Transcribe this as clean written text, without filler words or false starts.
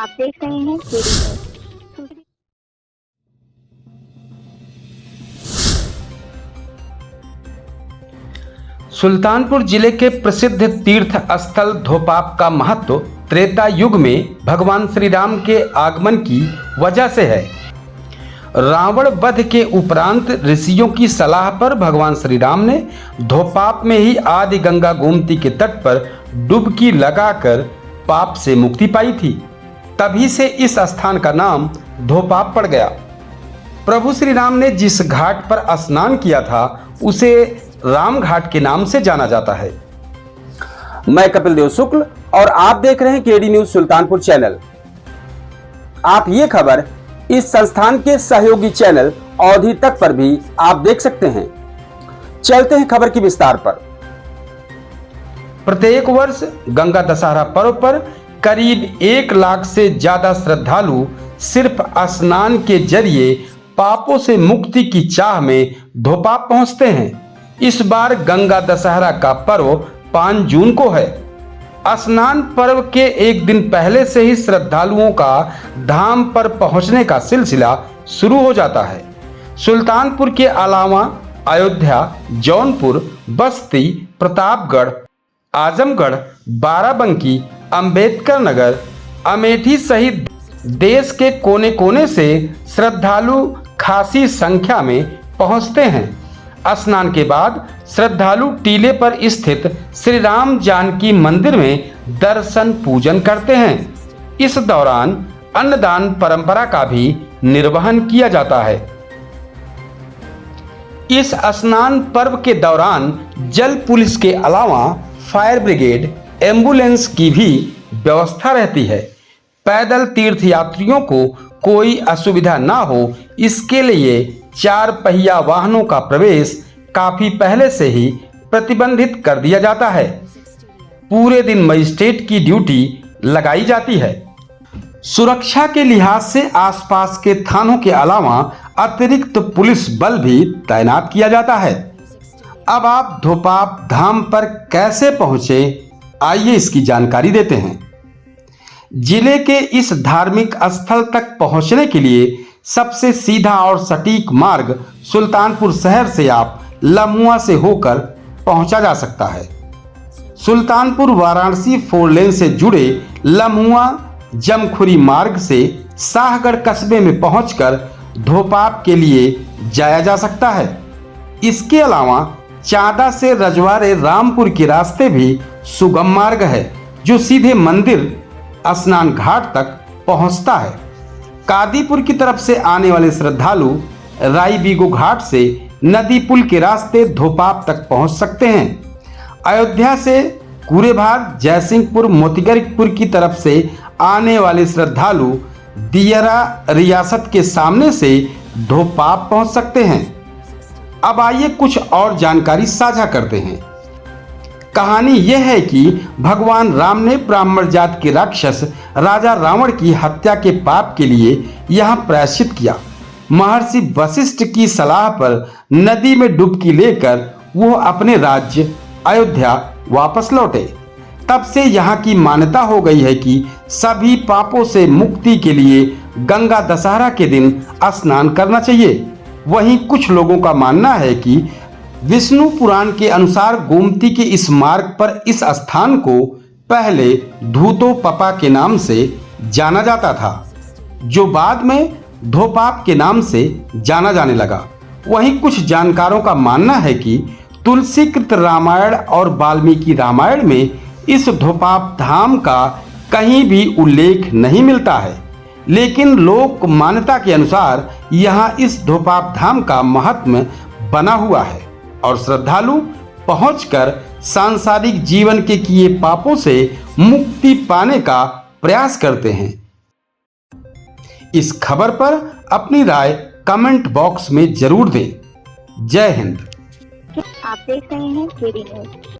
आप देख रहे हैं केडी न्यूज़। सुल्तानपुर जिले के प्रसिद्ध तीर्थ स्थल धोपाप का महत्व त्रेता युग में भगवान श्री राम के आगमन की वजह से है। रावण वध के उपरांत ऋषियों की सलाह पर भगवान श्री राम ने धोपाप में ही आदि गंगा गोमती के तट पर डुबकी लगाकर पाप से मुक्ति पाई थी। तभी से इस स्थान का नाम धोपाप पड़ गया। प्रभु श्री राम ने जिस घाट पर स्नान किया था उसे राम घाट के नाम से जाना जाता है। मैं कपिल देव शुक्ल और आप देख रहे हैं केडी न्यूज सुल्तानपुर चैनल। आप ये खबर इस संस्थान के सहयोगी चैनल अवधि तक पर भी आप देख सकते हैं। चलते हैं खबर की विस्तार पर। प्रत्येक वर्ष गंगा दशहरा पर्व पर करीब 1 लाख से ज्यादा श्रद्धालु सिर्फ स्नान के जरिए पापों से मुक्ति की चाह में धोपाप पहुंचते हैं। इस बार गंगा दशहरा का पर्व 5 जून को है। स्नान पर्व के एक दिन पहले से ही श्रद्धालुओं का धाम पर पहुंचने का सिलसिला शुरू हो जाता है। सुल्तानपुर के अलावा अयोध्या, जौनपुर, बस्ती, प्रतापगढ़, आजमगढ़, बाराबंकी, अंबेडकर नगर, अमेठी सहित देश के कोने कोने से श्रद्धालु खासी संख्या में पहुंचते हैं। स्नान के बाद श्रद्धालु टीले पर स्थित श्री राम जानकी मंदिर में दर्शन पूजन करते हैं। इस दौरान अन्नदान परंपरा का भी निर्वहन किया जाता है। इस स्नान पर्व के दौरान जल पुलिस के अलावा फायर ब्रिगेड, एम्बुलेंस की भी व्यवस्था रहती है। पैदल तीर्थ यात्रियों को कोई असुविधा ना हो इसके लिए 4 पहिया वाहनों का प्रवेश काफी पहले से ही प्रतिबंधित कर दिया जाता है। पूरे दिन मजिस्ट्रेट की ड्यूटी लगाई जाती है। सुरक्षा के लिहाज से आसपास के थानों के अलावा अतिरिक्त पुलिस बल भी तैनात किया जाता है। अब आप धोपाप धाम पर कैसे पहुंचे, आइए इसकी जानकारी देते हैं। जिले के इस धार्मिक स्थल तक पहुंचने के लिए सबसे सीधा और सटीक मार्ग सुल्तानपुर शहर से आप लम्हुआ से होकर पहुंचा जा सकता है। सुल्तानपुर वाराणसी 4 लेन से जुड़े लम्हुआ जमखुरी मार्ग से शाहगढ़ कस्बे में पहुंचकर धोपाप के लिए जाया जा सकता है। इसके अलावा चांदा से रजवाड़े रामपुर के रास्ते भी सुगम मार्ग है जो सीधे मंदिर स्नान घाट तक पहुंचता है। कादीपुर की तरफ से आने वाले श्रद्धालु राईबीगो घाट से नदी पुल के रास्ते धोपाप तक पहुंच सकते हैं। अयोध्या से कुरेभार, जयसिंहपुर, मोतीगरपुर की तरफ से आने वाले श्रद्धालु दियरा रियासत के सामने से धोपाप पहुंच सकते हैं। अब आइए कुछ और जानकारी साझा करते हैं। कहानी यह है कि भगवान राम ने ब्राह्मण जात के राक्षस राजा रावण की हत्या के पाप के लिए यहाँ प्रायश्चित किया। महर्षि वशिष्ठ की सलाह पर नदी में डुबकी लेकर वो अपने राज्य अयोध्या वापस लौटे। तब से यहाँ की मान्यता हो गई है कि सभी पापों से मुक्ति के लिए गंगा दशहरा के दिन स्नान करना चाहिए। वहीं कुछ लोगों का मानना है कि विष्णु पुराण के अनुसार गोमती के इस मार्ग पर इस स्थान को पहले धूतोपपा के नाम से जाना जाता था, जो बाद में धोपाप के नाम से जाना जाने लगा। वहीं कुछ जानकारों का मानना है कि तुलसीकृत रामायण और वाल्मीकि रामायण में इस धोपाप धाम का कहीं भी उल्लेख नहीं मिलता है, लेकिन लोक मान्यता के अनुसार यहाँ इस धोपाप धाम का महात्म्य बना हुआ है और श्रद्धालु पहुंचकर सांसारिक जीवन के किए पापों से मुक्ति पाने का प्रयास करते हैं। इस खबर पर अपनी राय कमेंट बॉक्स में जरूर दें। जय हिंद। आप देख रहे हैं केडी न्यूज़।